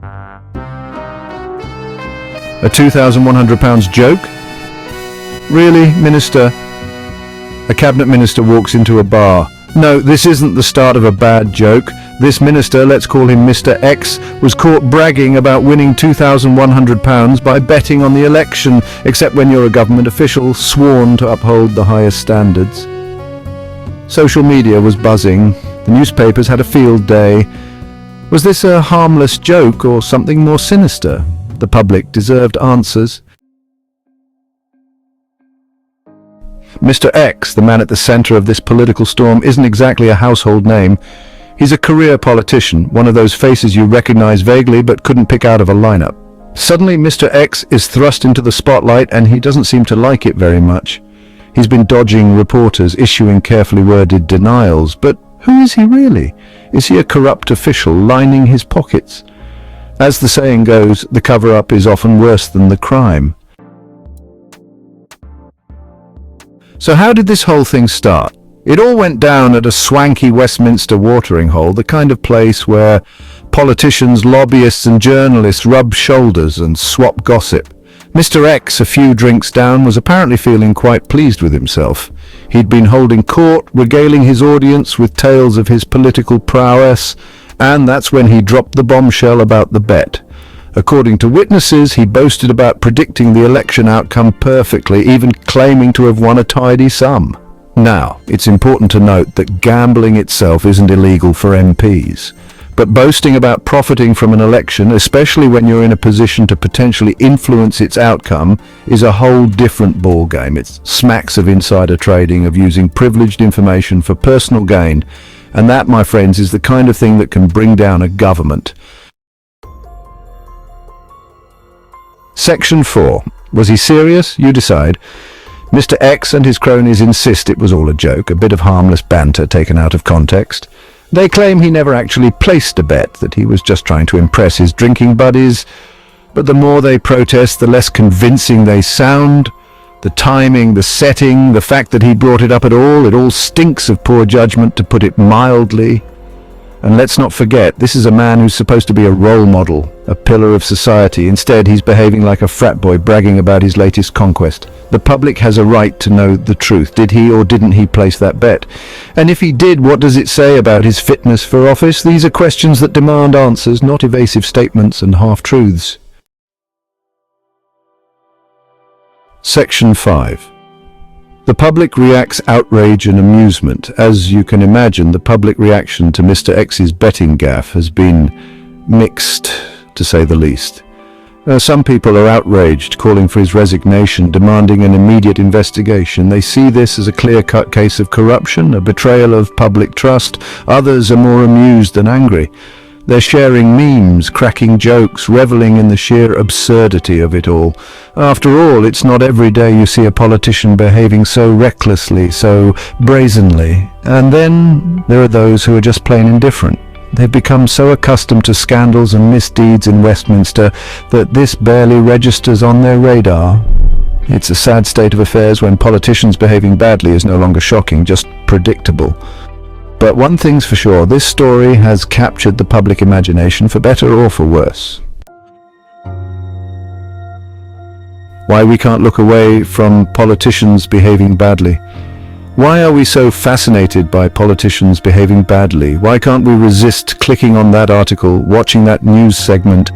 A £2,100 joke? Really, Minister? A cabinet minister walks into a bar. No, this isn't the start of a bad joke. This minister, let's call him Mr. X, was caught bragging about winning £2,100 by betting on the election, except when you're a government official sworn to uphold the highest standards. Social media was buzzing. The newspapers had a field day. Was this a harmless joke or something more sinister? The public deserved answers. Mr. X, the man at the center of this political storm, isn't exactly a household name. He's a career politician, one of those faces you recognize vaguely but couldn't pick out of a lineup. Suddenly, Mr. X is thrust into the spotlight and he doesn't seem to like it very much. He's been dodging reporters, issuing carefully worded denials, but who is he really? Is he a corrupt official lining his pockets? As the saying goes, the cover-up is often worse than the crime. So how did this whole thing start? It all went down at a swanky Westminster watering hole, the kind of place where politicians, lobbyists and journalists rub shoulders and swap gossip. Mr. X, a few drinks down, was apparently feeling quite pleased with himself. He'd been holding court, regaling his audience with tales of his political prowess, and that's when he dropped the bombshell about the bet. According to witnesses, he boasted about predicting the election outcome perfectly, even claiming to have won a tidy sum. Now, it's important to note that gambling itself isn't illegal for MPs. But boasting about profiting from an election, especially when you're in a position to potentially influence its outcome, is a whole different ballgame. It smacks of insider trading, of using privileged information for personal gain. And that, my friends, is the kind of thing that can bring down a government. Section 4. Was he serious? You decide. Mr. X and his cronies insist it was all a joke, a bit of harmless banter taken out of context. They claim he never actually placed a bet, that he was just trying to impress his drinking buddies. But the more they protest, the less convincing they sound. The timing, the setting, the fact that he brought it up at all, it all stinks of poor judgment, to put it mildly. And let's not forget, this is a man who's supposed to be a role model, a pillar of society. Instead, he's behaving like a frat boy bragging about his latest conquest. The public has a right to know the truth. Did he or didn't he place that bet? And if he did, what does it say about his fitness for office? These are questions that demand answers, not evasive statements and half-truths. Section 5. The public reacts outrage and amusement. As you can imagine, the public reaction to Mr. X's betting gaffe has been mixed, to say the least. Some people are outraged, calling for his resignation, demanding an immediate investigation. They see this as a clear-cut case of corruption, a betrayal of public trust. Others are more amused than angry. They're sharing memes, cracking jokes, reveling in the sheer absurdity of it all. After all, it's not every day you see a politician behaving so recklessly, so brazenly. And then there are those who are just plain indifferent. They've become so accustomed to scandals and misdeeds in Westminster that this barely registers on their radar. It's a sad state of affairs when politicians behaving badly is no longer shocking, just predictable. But one thing's for sure, this story has captured the public imagination, for better or for worse. Why we can't look away from politicians behaving badly? Why are we so fascinated by politicians behaving badly? Why can't we resist clicking on that article, watching that news segment,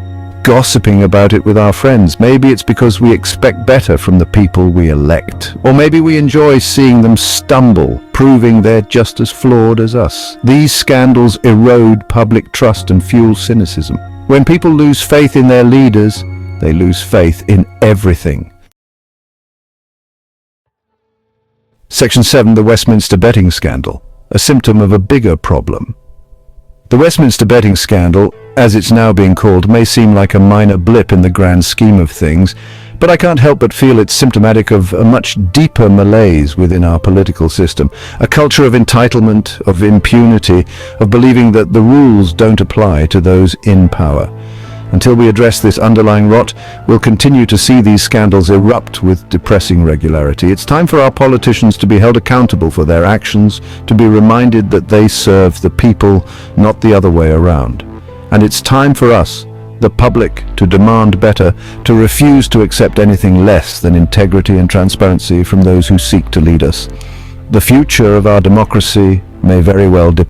gossiping about it with our friends? Maybe it's because we expect better from the people we elect. Or maybe we enjoy seeing them stumble, proving they're just as flawed as us. These scandals erode public trust and fuel cynicism. When people lose faith in their leaders, they lose faith in everything. Section 7. The Westminster betting scandal, a symptom of a bigger problem. The Westminster betting scandal, as it's now being called, may seem like a minor blip in the grand scheme of things, but I can't help but feel it's symptomatic of a much deeper malaise within our political system, a culture of entitlement, of impunity, of believing that the rules don't apply to those in power. Until we address this underlying rot, we'll continue to see these scandals erupt with depressing regularity. It's time for our politicians to be held accountable for their actions, to be reminded that they serve the people, not the other way around. And it's time for us, the public to demand better, to refuse to accept anything less than integrity and transparency from those who seek to lead us. The future of our democracy may very well depend